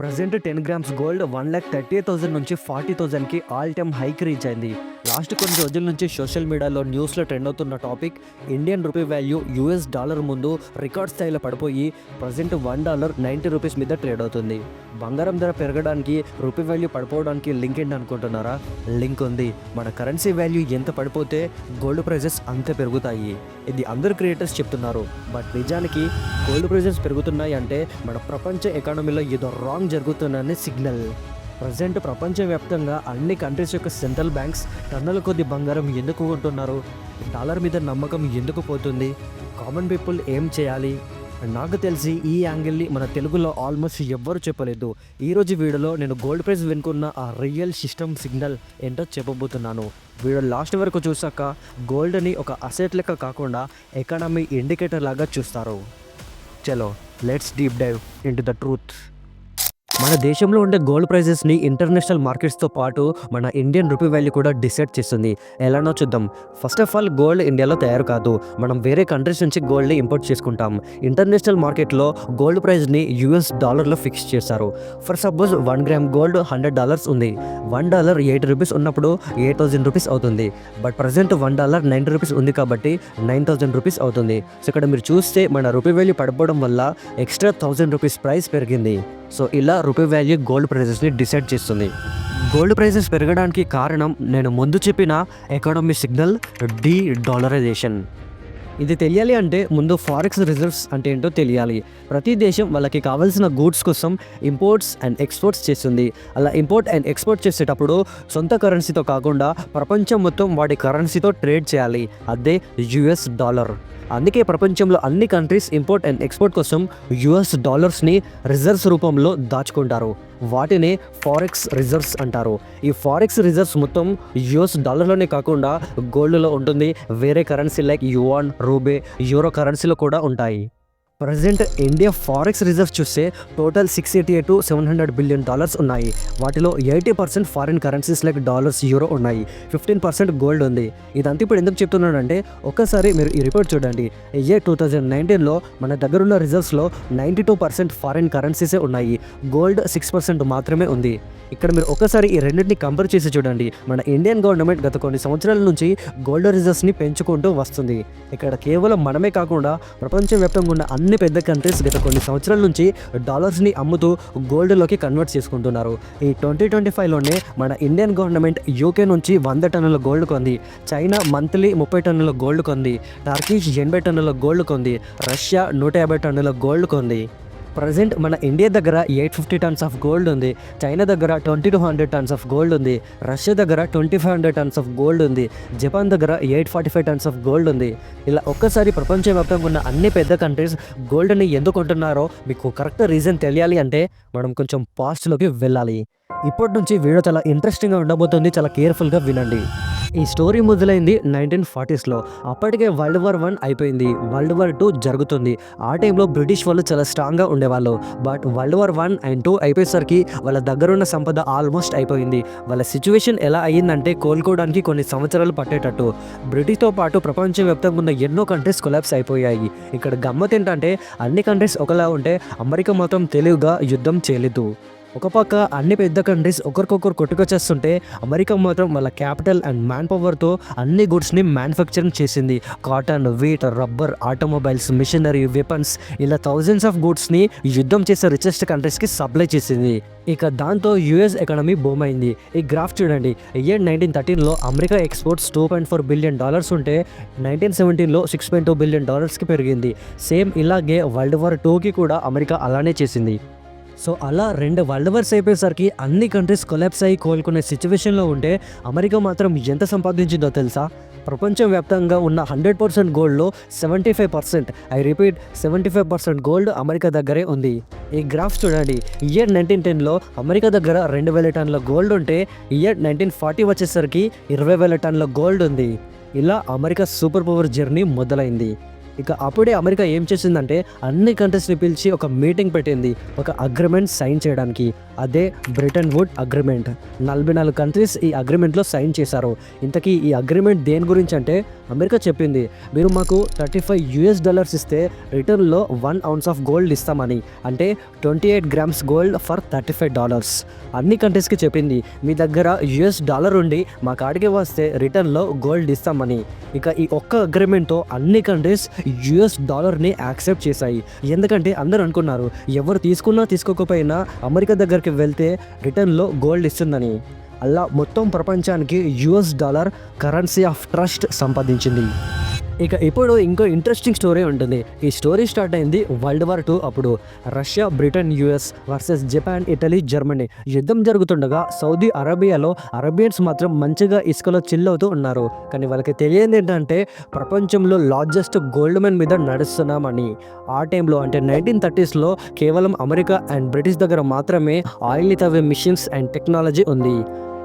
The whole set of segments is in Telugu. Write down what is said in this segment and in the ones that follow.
ప్రజెంట్ 10 గ్రామ్స్ గోల్డ్ 1,30,000 నుంచి 40,000కి ఆల్ టైమ్ హైక్ రీచ్ అయింది. లాస్ట్ కొన్ని రోజుల నుంచి సోషల్ మీడియాలో న్యూస్లో ట్రెండ్ అవుతున్న topic Indian rupee value US dollar ముందు రికార్డ్ స్థాయిలో పడిపోయి ప్రజెంట్ $1 90 మీద ట్రేడ్ అవుతుంది. బంగారం ధర పెరగడానికి రూపీ వాల్యూ పడిపోవడానికి లింక్ ఏంటి అనుకుంటున్నారా? లింక్ ఉంది. మన కరెన్సీ వాల్యూ ఎంత పడిపోతే గోల్డ్ ప్రైజెస్ అంతే పెరుగుతాయి. ఇది అందరు క్రియేటర్స్ చెప్తున్నారు. బట్ నిజానికి గోల్డ్ ప్రైజెస్ పెరుగుతున్నాయి అంటే మన ప్రపంచ ఎకానమీలో ఏదో రాంగ్ జరుగుతుందని సిగ్నల్. ప్రజెంట్ ప్రపంచవ్యాప్తంగా అన్ని కంట్రీస్ యొక్క సెంట్రల్ బ్యాంక్స్ టన్నుల కొద్ది బంగారం ఎందుకు కొంటున్నారు? డాలర్ మీద నమ్మకం ఎందుకు పోతుంది? కామన్ పీపుల్ ఏం చేయాలి? నాకు తెలిసి ఈ యాంగిల్ని మన తెలుగులో ఆల్మోస్ట్ ఎవ్వరు చెప్పలేదు. ఈరోజు వీడియోలో నేను గోల్డ్ ప్రైస్ వెనుకున్న ఆ రియల్ సిస్టమ్ సిగ్నల్ ఏంటో చెప్పబోతున్నాను. వీడియో లాస్ట్ వరకు చూసాక గోల్డ్ని ఒక అసెట్ లెక్క కాకుండా ఎకానమీ ఇండికేటర్ లాగా చూస్తారు. చలో let's deep dive into the truth. మన దేశంలో ఉండే గోల్డ్ ప్రైజెస్ని ఇంటర్నేషనల్ మార్కెట్స్తో పాటు మన ఇండియన్ రూపీ వాల్యూ కూడా డిసైడ్ చేస్తుంది. ఎలానో చూద్దాం. ఫస్ట్ ఆఫ్ ఆల్ గోల్డ్ ఇండియాలో తయారు కాదు. మనం వేరే కంట్రీస్ నుంచి గోల్డ్ని ఇంపోర్ట్ చేసుకుంటాం. ఇంటర్నేషనల్ మార్కెట్లో గోల్డ్ ప్రైస్ని యూఎస్ డాలర్లో ఫిక్స్ చేశారు. ఫర్ సపోజ్ 1 గ్రామ్ గోల్డ్ $100 ఉంది. $1 $8 ఉన్నప్పుడు 8,000 రూపీస్ అవుతుంది. బట్ ప్రజెంట్ $1 90 ఉంది కాబట్టి 9,000 రూపీస్ అవుతుంది. సో ఇక్కడ మీరు చూస్తే మన రూపీ వాల్యూ పడిపోవడం వల్ల ఎక్స్ట్రా 1,000 రూపీస్ ప్రైస్ పెరిగింది. సో ఇలా రూపీ వాల్యూ గోల్డ్ ప్రైజెస్ని డిసైడ్ చేస్తుంది. గోల్డ్ ప్రైజెస్ పెరగడానికి కారణం నేను ముందు చెప్పిన ఎకానమీ సిగ్నల్ డాలరైజేషన్. ఇది తెలియాలి అంటే ముందు ఫారెక్స్ రిజర్వ్స్ అంటే ఏంటో తెలియాలి. ప్రతి దేశం వాళ్ళకి కావాల్సిన గూడ్స్ కోసం ఇంపోర్ట్స్ అండ్ ఎక్స్పోర్ట్స్ చేస్తుంది. అలా ఇంపోర్ట్ అండ్ ఎక్స్పోర్ట్ చేసేటప్పుడు సొంత కరెన్సీతో కాకుండా ప్రపంచం మొత్తం వాడి కరెన్సీతో ట్రేడ్ చేయాలి. అదే యుఎస్ డాలర్. అందుకే ప్రపంచంలో అన్ని కంట్రీస్ ఇంపోర్ట్ అండ్ ఎక్స్పోర్ట్ కోసం యుఎస్ డాలర్స్ని రిజర్వ్స్ రూపంలో దాచుకుంటారు. వాటినే ఫారెక్స్ రిజర్వ్స్ అంటారు. ఈ ఫారెక్స్ రిజర్వ్స్ మొత్తం యుఎస్ డాలర్లోనే కాకుండా గోల్డ్లో ఉంటుంది. వేరే కరెన్సీ లైక్ యువాన్, రూబే, యూరో కరెన్సీలో కూడా ఉంటాయి. ప్రజెంట్ ఇండియా ఫారెక్స్ రిజర్వ్స్ చూస్తే టోటల్ $688 to $700 బిలియన్ ఉన్నాయి. వాటిలో 80% foreign currencies like dollars, euro ఉన్నాయి. 15% గోల్డ్ ఉంది. ఇదంతా ఇప్పుడు ఎందుకు చెప్తున్నానంటే ఒక్కసారి మీరు ఈ రిపోర్ట్ చూడండి. 2019లో మన దగ్గర ఉన్న రిజర్వ్స్లో 92% ఫారిన్ కరెన్సీసే ఉన్నాయి. గోల్డ్ 6% మాత్రమే ఉంది. ఇక్కడ మీరు ఒకసారి ఈ రెండింటిని కంపేర్ చేసి చూడండి. మన ఇండియన్ గవర్నమెంట్ గత కొన్ని సంవత్సరాల నుంచి గోల్డ్ రిజర్వ్స్ని పెంచుకుంటూ వస్తుంది. ఇక్కడ కేవలం మనమే కాకుండా ప్రపంచవ్యాప్తంగా ఉన్న అన్ని పెద్ద కంట్రీస్ గత కొన్ని సంవత్సరాల నుంచి డాలర్స్ని అమ్ముతూ గోల్డ్లోకి కన్వర్ట్ చేసుకుంటున్నారు. ఈ 2025లోనే మన ఇండియన్ గవర్నమెంట్ యూకే నుంచి 100 టన్నుల గోల్డ్ కొంది. చైనా మంత్లీ 30 టన్నుల గోల్డ్ కొంది. టర్కీష్ 80 టన్నుల గోల్డ్ కొంది. రష్యా 150 టన్నుల గోల్డ్ కొంది. ప్రజెంట్ మన ఇండియా దగ్గర 850 టన్స్ ఆఫ్ గోల్డ్ ఉంది. చైనా దగ్గర 2200 టన్స్ ఆఫ్ గోల్డ్ ఉంది. రష్యా దగ్గర 2500 టన్స్ ఆఫ్ గోల్డ్ ఉంది. జపాన్ దగ్గర 845 టన్స్ ఆఫ్ గోల్డ్ ఉంది. ఇలా ఒక్కసారి ప్రపంచవ్యాప్తంగా ఉన్న అన్ని పెద్ద కంట్రీస్ గోల్డ్ని ఎందుకు కొంటున్నారో మీకు కరెక్ట్ రీజన్ తెలియాలి అంటే మనం కొంచెం పాస్ట్లోకి వెళ్ళాలి. ఇప్పటి నుంచి వీడియో చాలా ఇంట్రెస్టింగ్గా ఉండబోతుంది. చాలా కేర్ఫుల్గా వినండి. ఈ స్టోరీ మొదలైంది 1940sలో. అప్పటికే World War I అయిపోయింది. World War II జరుగుతుంది. ఆ టైంలో బ్రిటిష్ వాళ్ళు చాలా స్ట్రాంగ్గా ఉండేవాళ్ళు. But World War I and II అయిపోయేసరికి వాళ్ళ దగ్గరున్న సంపద ఆల్మోస్ట్ అయిపోయింది. వాళ్ళ సిచ్యువేషన్ ఎలా అయ్యిందంటే కోలుకోవడానికి కొన్ని సంవత్సరాలు పట్టేటట్టు. బ్రిటిష్తో పాటు ప్రపంచవ్యాప్తంగా ఉన్న ఎన్నో కంట్రీస్ కొలాప్స్ అయిపోయాయి. ఇక్కడ గమ్మత్ ఏంటంటే అన్ని కంట్రీస్ ఒకలా ఉంటే అమెరికా మాత్రం తెలివిగా యుద్ధం చేయలేదు. ఒక పక్క అన్ని పెద్ద కంట్రీస్ ఒకరికొకరు కొట్టుకొచ్చేస్తుంటే అమెరికా మాత్రం వాళ్ళ క్యాపిటల్ అండ్ మ్యాన్ పవర్తో అన్ని గుడ్స్ని మ్యానుఫ్యాక్చరింగ్ చేసింది. Cotton, wheat, rubber, automobiles, machinery, weapons ఇలా థౌజండ్స్ ఆఫ్ గుడ్స్ని యుద్ధం చేసే రిచెస్ట్ కంట్రీస్కి సప్లై చేసింది. ఇక దాంతో యుఎస్ ఎకానమీ బూమ్ అయింది. ఈ గ్రాఫ్ చూడండి. 1913లో అమెరికా ఎక్స్పోర్ట్స్ $2.4 బిలియన్ ఉంటే 1917లో $6.2 బిలియన్ పెరిగింది. సేమ్ ఇలాగే World War IIకి కూడా అమెరికా అలానే చేసింది. సో అలా 2 వరల్డ్ వార్స్ అయిపోయేసరికి అన్ని కంట్రీస్ కొలాప్స్ అయ్యి కోలుకునే సిచ్యువేషన్లో ఉంటే అమెరికా మాత్రం ఎంత సంపాదించిందో తెలుసా? ప్రపంచవ్యాప్తంగా ఉన్న 100% గోల్డ్లో 75%, ఐ రిపీట్ 75% గోల్డ్ అమెరికా దగ్గరే ఉంది. ఈ గ్రాఫ్ చూడండి. 1910లో అమెరికా దగ్గర 2,000 టన్నుల గోల్డ్ ఉంటే 1940 వచ్చేసరికి 20,000 టన్నుల గోల్డ్ ఉంది. ఇలా అమెరికా సూపర్ పవర్ జర్నీ మొదలైంది. ఇక అప్పుడే అమెరికా ఏం చేసిందంటే అన్ని కంట్రీస్ని పిలిచి ఒక మీటింగ్ పెట్టింది, ఒక అగ్రిమెంట్ సైన్ చేయడానికి. అదే బ్రిటన్ వుడ్ అగ్రిమెంట్. 44 కంట్రీస్ ఈ అగ్రిమెంట్లో సైన్ చేశారు. ఇంతకీ ఈ అగ్రిమెంట్ దేని గురించి అంటే, అమెరికా చెప్పింది మీరు మాకు $35 ఇస్తే రిటర్న్లో 1 ounce ఆఫ్ గోల్డ్ ఇస్తామని, అంటే 28 grams గోల్డ్ ఫర్ $35. అన్ని కంట్రీస్కి చెప్పింది మీ దగ్గర $1 ఉండి మా కాడికి వస్తే రిటర్న్లో గోల్డ్ ఇస్తామని. ఇక ఈ ఒక్క అగ్రిమెంట్తో అన్ని కంట్రీస్ $ని యాక్సెప్ట్ చేశాయి. ఎందుకంటే అందరూ అనుకున్నారు ఎవరు తీసుకున్నా తీసుకోకపోయినా అమెరికా దగ్గరికి వెళ్తే రిటర్న్లో గోల్డ్ ఇస్తుందని. అలా మొత్తం ప్రపంచానికి $, కరెన్సీ ఆఫ్ ట్రస్ట్ సంపాదించింది. ఇక ఇప్పుడు ఇంకో ఇంట్రెస్టింగ్ స్టోరీ ఉంటుంది. ఈ స్టోరీ స్టార్ట్ అయింది World War II అప్పుడు. Russia, Britain, US versus Japan, Italy, Germany యుద్ధం జరుగుతుండగా సౌదీ అరేబియాలో అరేబియన్స్ మాత్రం మంచిగా ఇసుకలో చిల్లవుతూ ఉన్నారు. కానీ వాళ్ళకి తెలియదు ఏంటంటే ప్రపంచంలో లార్జెస్ట్ గోల్డ్ మైన్ మీద నడుస్తున్నామని. ఆ టైంలో అంటే 1930sలో కేవలం అమెరికా అండ్ బ్రిటిష్ దగ్గర మాత్రమే ఆయిల్ని తవ్వే మిషన్స్ అండ్ టెక్నాలజీ ఉంది.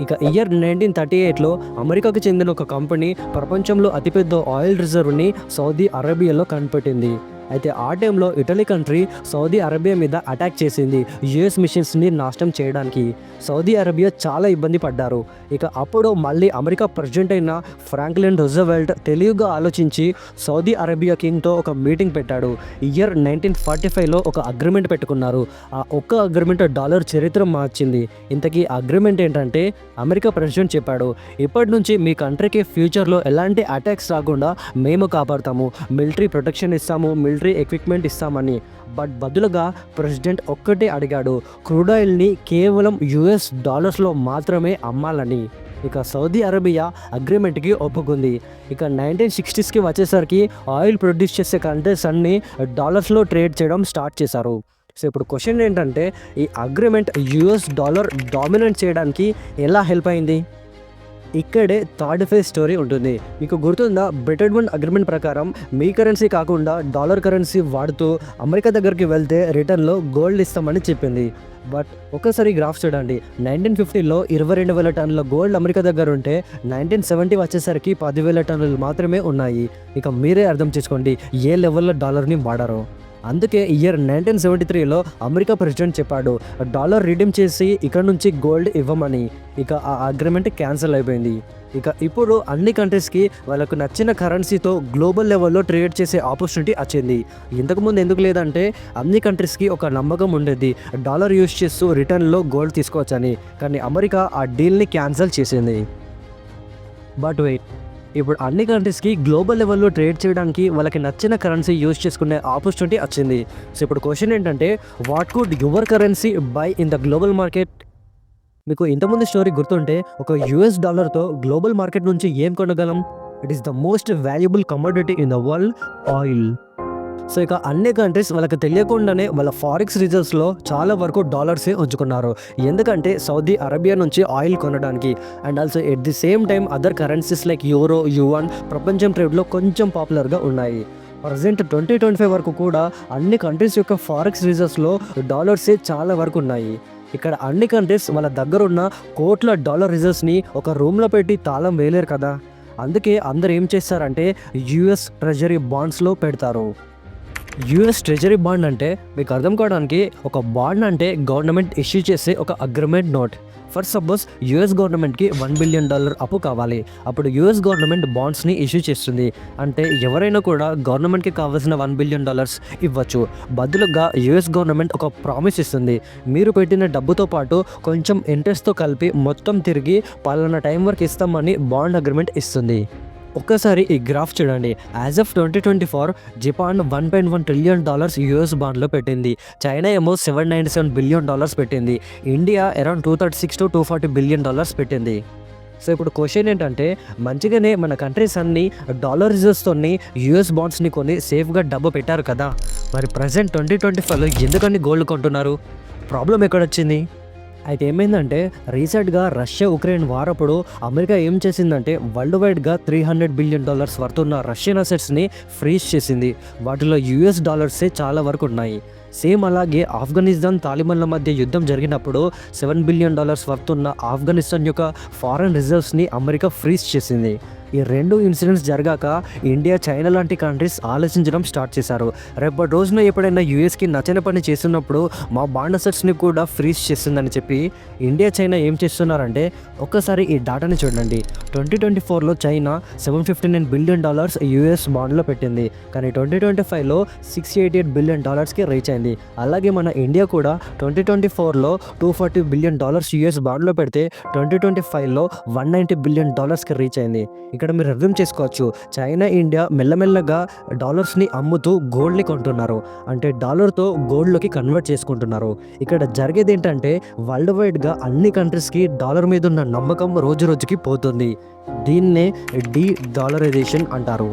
ఇక ఇయర్ 1938లో అమెరికాకు చెందిన ఒక కంపెనీ ప్రపంచంలో అతిపెద్ద ఆయిల్ రిజర్వ్ని సౌదీ అరేబియాలో కనిపెట్టింది. అయితే ఆ టైంలో ఇటలీ కంట్రీ సౌదీ అరేబియా మీద అటాక్ చేసింది US మిషన్స్ని నాశనం చేయడానికి. సౌదీ అరేబియా చాలా ఇబ్బంది పడ్డారు. ఇక అప్పుడు మళ్ళీ అమెరికా ప్రెసిడెంట్ అయిన ఫ్రాంక్లిన్ రూజవెల్ట్ తెలివిగా ఆలోచించి సౌదీ అరేబియా కింగ్తో ఒక మీటింగ్ పెట్టాడు. ఇయర్ 1945లో ఒక అగ్రిమెంట్ పెట్టుకున్నారు. ఆ ఒక్క అగ్రిమెంట్ డాలర్ చరిత్ర మార్చింది. ఇంతకీ అగ్రిమెంట్ ఏంటంటే అమెరికా ప్రెసిడెంట్ చెప్పాడు, ఇప్పటి నుంచి మీ కంట్రీకి ఫ్యూచర్లో ఎలాంటి అటాక్స్ రాకుండా మేము కాపాడుతాము, మిలిటరీ ప్రొటెక్షన్ ఇస్తాము, మిలిటరీ ఎక్విప్మెంట్ ఇస్తామని. బట్ బదులుగా ప్రెసిడెంట్ ఒక్కటే అడిగాడు, క్రూడ్ ఆయిల్ని కేవలం $లో మాత్రమే అమ్మాలని. ఇక సౌదీ అరేబియా అగ్రిమెంట్కి ఒప్పుకుంది. ఇక 1960sకి వచ్చేసరికి ఆయిల్ ప్రొడ్యూస్ చేసే కంట్రీస్ అన్ని డాలర్స్లో ట్రేడ్ చేయడం స్టార్ట్ చేశారు. సో ఇప్పుడు క్వశ్చన్ ఏంటంటే ఈ అగ్రిమెంట్ $, డామినేట్ చేయడానికి ఎలా హెల్ప్ అయింది? ఇక్కడే థర్డ్ ఫేజ్ స్టోరీ ఉంటుంది. మీకు గుర్తుందా, బ్రిటన్ వుడ్ అగ్రిమెంట్ ప్రకారం మీ కరెన్సీ కాకుండా డాలర్ కరెన్సీ వాడుతూ అమెరికా దగ్గరికి వెళ్తే రిటర్న్లో గోల్డ్ ఇస్తామని చెప్పింది. బట్ ఒకసారి గ్రాఫ్ చూడండి, 1950లో 22,000 టన్నుల గోల్డ్ అమెరికా దగ్గర ఉంటే 1970 వచ్చేసరికి 10,000 టన్నులు మాత్రమే ఉన్నాయి. ఇక మీరే అర్థం చేసుకోండి ఏ లెవెల్లో డాలర్ని వాడారో. అందుకే ఇయర్ 1973లో అమెరికా ప్రెసిడెంట్ చెప్పాడు డాలర్ రిడీమ్ చేసి ఇక్కడ నుంచి గోల్డ్ ఇవ్వమని. ఇక ఆ అగ్రిమెంట్ క్యాన్సిల్ అయిపోయింది. ఇక ఇప్పుడు అన్ని కంట్రీస్కి వాళ్ళకు నచ్చిన కరెన్సీతో గ్లోబల్ లెవెల్లో ట్రేడ్ చేసే ఆపర్చునిటీ వచ్చింది. ఇంతకుముందు ఎందుకు లేదంటే అన్ని కంట్రీస్కి ఒక నమ్మకం ఉండేది డాలర్ యూజ్ చేస్తూ రిటర్న్లో గోల్డ్ తీసుకోవచ్చని. కానీ అమెరికా ఆ డీల్ని క్యాన్సిల్ చేసింది. బట్ వెయిట్, ఇప్పుడు అన్ని కంట్రీస్కి గ్లోబల్ లెవెల్లో ట్రేడ్ చేయడానికి వాళ్ళకి నచ్చిన కరెన్సీ యూజ్ చేసుకునే ఆపర్చునిటీ వచ్చింది. సో ఇప్పుడు క్వశ్చన్ ఏంటంటే what could your currency by in the global market? మీకు ఇంతకుముందు స్టోరీ గుర్తుంటే ఒక $తో గ్లోబల్ మార్కెట్ నుంచి ఏం కొనగలం? It is the most valuable commodity in the world, oil. So ఇక అన్ని కంట్రీస్ వాళ్ళకి తెలియకుండానే వాళ్ళ ఫారెక్స్ రిజర్వ్స్లో చాలా వరకు డాలర్సే ఉంచుకున్నారు. ఎందుకంటే సౌదీ అరేబియా నుంచి ఆయిల్ కొనడానికి. And also at the same time other currencies like euro, yuan ప్రపంచం ట్రేడ్లో కొంచెం పాపులర్గా ఉన్నాయి. ప్రజెంట్ 2025 వరకు కూడా అన్ని కంట్రీస్ యొక్క ఫారెక్స్ రిజర్వ్స్లో డాలర్సే చాలా వరకు ఉన్నాయి. ఇక్కడ అన్ని కంట్రీస్ వాళ్ళ దగ్గర ఉన్న కోట్ల డాలర్ రిజర్వ్స్ని ఒక రూమ్లో పెట్టి తాళం వేయలేరు కదా. అందుకే అందరు ఏం చేస్తారంటే US ట్రెజరీ బాండ్స్లో పెడతారు. US ట్రెజరీ బాండ్ అంటే మీకు అర్థం కావడానికి ఒక బాండ్ అంటే గవర్నమెంట్ ఇష్యూ చేసే ఒక agreement note. For suppose US గవర్నమెంట్కి $1 బిలియన్ అప్పు కావాలి. అప్పుడు US గవర్నమెంట్ బాండ్స్ని ఇష్యూ చేస్తుంది. అంటే ఎవరైనా కూడా గవర్నమెంట్కి కావాల్సిన $1 బిలియన్ ఇవ్వచ్చు. బదులుగా US గవర్నమెంట్ ఒక ప్రామిస్ ఇస్తుంది, మీరు పెట్టిన డబ్బుతో పాటు కొంచెం ఇంట్రెస్ట్తో కలిపి మొత్తం తిరిగి పలానా టైం వరకు ఇస్తామని బాండ్ అగ్రిమెంట్ ఇస్తుంది. ఒక్కసారి ఈ గ్రాఫ్ చూడండి. As of 2024 Japan $1.1 trillion US బాండ్లో పెట్టింది. చైనా ఏమో $797 బిలియన్ పెట్టింది. ఇండియా అరౌండ్ $236 to $240 బిలియన్ పెట్టింది. సో ఇప్పుడు క్వశ్చన్ ఏంటంటే మంచిగానే మన కంట్రీస్ అన్ని డాలర్ రిజర్వ్స్తోని US బాండ్స్ని కొని సేఫ్గా డబ్బు పెట్టారు కదా, మరి ప్రజెంట్ 2025లో ఎందుకని గోల్డ్ కొంటున్నారు? ప్రాబ్లం ఎక్కడొచ్చింది? అయితే ఏమైందంటే రీసెంట్గా రష్యా ఉక్రెయిన్ వార్ అప్పుడు అమెరికా ఏం చేసిందంటే వరల్డ్ వైడ్గా $300 బిలియన్ వర్త్ ఉన్న రష్యన్ అసెట్స్ని ఫ్రీజ్ చేసింది. వాటిలో $డాలర్సే చాలా వరకు ఉన్నాయి. సేమ్ అలాగే ఆఫ్ఘనిస్తాన్ తాలిబాన్ల మధ్య యుద్ధం జరిగినప్పుడు $7 బిలియన్ వర్త్ ఉన్న ఆఫ్ఘనిస్తాన్ యొక్క ఫారెన్ రిజర్వ్స్ని అమెరికా ఫ్రీజ్ చేసింది. ఈ రెండు ఇన్సిడెంట్స్ జరగాక ఇండియా, చైనా లాంటి కంట్రీస్ ఆలోచించడం స్టార్ట్ చేశారు. రేపటి రోజున ఎప్పుడైనా యూఎస్కి నచ్చని పని చేస్తున్నప్పుడు మా బాండ్ అసెట్స్ని కూడా ఫ్రీజ్ చేస్తుందని చెప్పి ఇండియా, చైనా ఏం చేస్తున్నారంటే ఒక్కసారి ఈ డాటాని చూడండి. 2024లో చైనా $759 బిలియన్ యూఎస్ బాండ్లో పెట్టింది, కానీ 2025లో $688 బిలియన్ రీచ్ అయింది. అలాగే మన ఇండియా కూడా 2024లో $240 బిలియన్ యూఎస్ బాండ్లో పెడితే 2025లో $190 బిలియన్ రీచ్ అయింది. ఇక్కడ మీరు అర్థం చేసుకోవచ్చు, చైనా, ఇండియా మెల్లమెల్లగా డాలర్స్ని అమ్ముతూ గోల్డ్ని కొంటున్నారు, అంటే డాలర్తో గోల్డ్లోకి కన్వర్ట్ చేసుకుంటున్నారు. ఇక్కడ జరిగేది ఏంటంటే వరల్డ్ వైడ్గా అన్ని కంట్రీస్కి డాలర్ మీద ఉన్న నమ్మకం రోజు రోజుకి పోతుంది. దీన్నే డీ డాలరైజేషన్ అంటారు.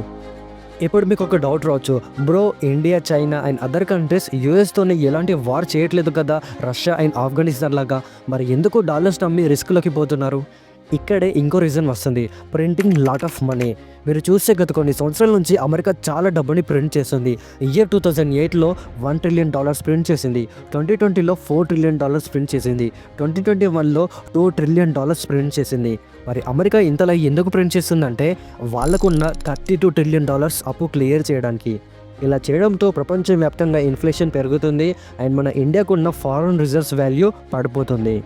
ఇప్పుడు మీకు ఒక డౌట్ రావచ్చు, bro India, China and other countries యూఎస్తోనే ఎలాంటి వార్ చేయట్లేదు కదా, రష్యా అండ్ ఆఫ్ఘనిస్తాన్ లాగా, మరి ఎందుకు డాలర్స్ నమ్మి రిస్క్లోకి పోతున్నారు? ఇక్కడే ఇంకో రీజన్ వస్తుంది, ప్రింటింగ్ లాట్ ఆఫ్ మనీ. మీరు చూస్తే గత కొన్ని సంవత్సరాల నుంచి అమెరికా చాలా డబ్బుని ప్రింట్ చేస్తుంది. ఇయర్ 2008లో $1 ట్రిలియన్ ప్రింట్ చేసింది, 2020లో $4 ట్రిలియన్ ప్రింట్ చేసింది, 2021లో $2 ట్రిలియన్ ప్రింట్ చేసింది. మరి అమెరికా ఇంతలా ఎందుకు ప్రింట్ చేస్తుందంటే వాళ్ళకున్న $32 ట్రిలియన్ అప్పు క్లియర్ చేయడానికి. ఇలా చేయడంతో ప్రపంచవ్యాప్తంగా ఇన్ఫ్లేషన్ పెరుగుతుంది అండ్ మన ఇండియాకున్న ఫారెన్ రిజర్వ్స్ వాల్యూ పడిపోతుంది.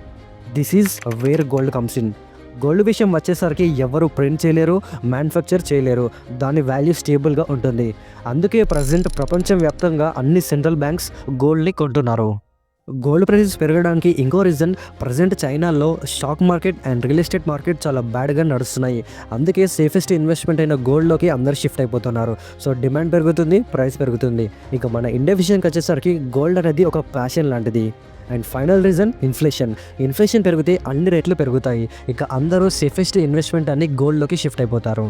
This is where gold comes in. Gold విషయం వచ్చేసరికి ఎవరు ప్రింట్ చేయలేరు, మ్యానుఫ్యాక్చర్ చేయలేరు, దాని వాల్యూ స్టేబుల్గా ఉంటుంది. అందుకే ప్రజెంట్ ప్రపంచవ్యాప్తంగా అన్ని సెంట్రల్ బ్యాంక్స్ గోల్డ్ని కొంటున్నారు. గోల్డ్ ప్రైసెస్ పెరగడానికి ఇంకో రీజన్, ప్రజెంట్ చైనాలో stock market and real estate market చాలా బ్యాడ్గా నడుస్తున్నాయి. అందుకే సేఫెస్ట్ ఇన్వెస్ట్మెంట్ అయిన గోల్డ్లోకి అందరు షిఫ్ట్ అయిపోతున్నారు. సో డిమాండ్ పెరుగుతుంది, ప్రైస్ పెరుగుతుంది. ఇక మన ఇండియా విషయానికి వచ్చేసరికి గోల్డ్ అనేది ఒక ప్యాషన్ లాంటిది. అండ్ ఫైనల్ రీజన్ ఇన్ఫ్లేషన్ పెరిగితే అన్ని రేట్లు పెరుగుతాయి. ఇక అందరూ సేఫెస్ట్ ఇన్వెస్ట్మెంట్ అని గోల్డ్లోకి షిఫ్ట్ అయిపోతారు.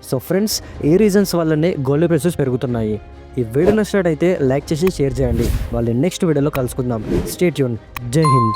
సో ఫ్రెండ్స్, ఈ రీజన్స్ వల్లనే గోల్డ్ ప్రైసెస్ పెరుగుతున్నాయి. ఈ వీడియో నచ్చినట్టయితే లైక్ చేసి షేర్ చేయండి. వాళ్ళని నెక్స్ట్ వీడియోలో కలుసుకుందాం. Stay tune. జై హింద్.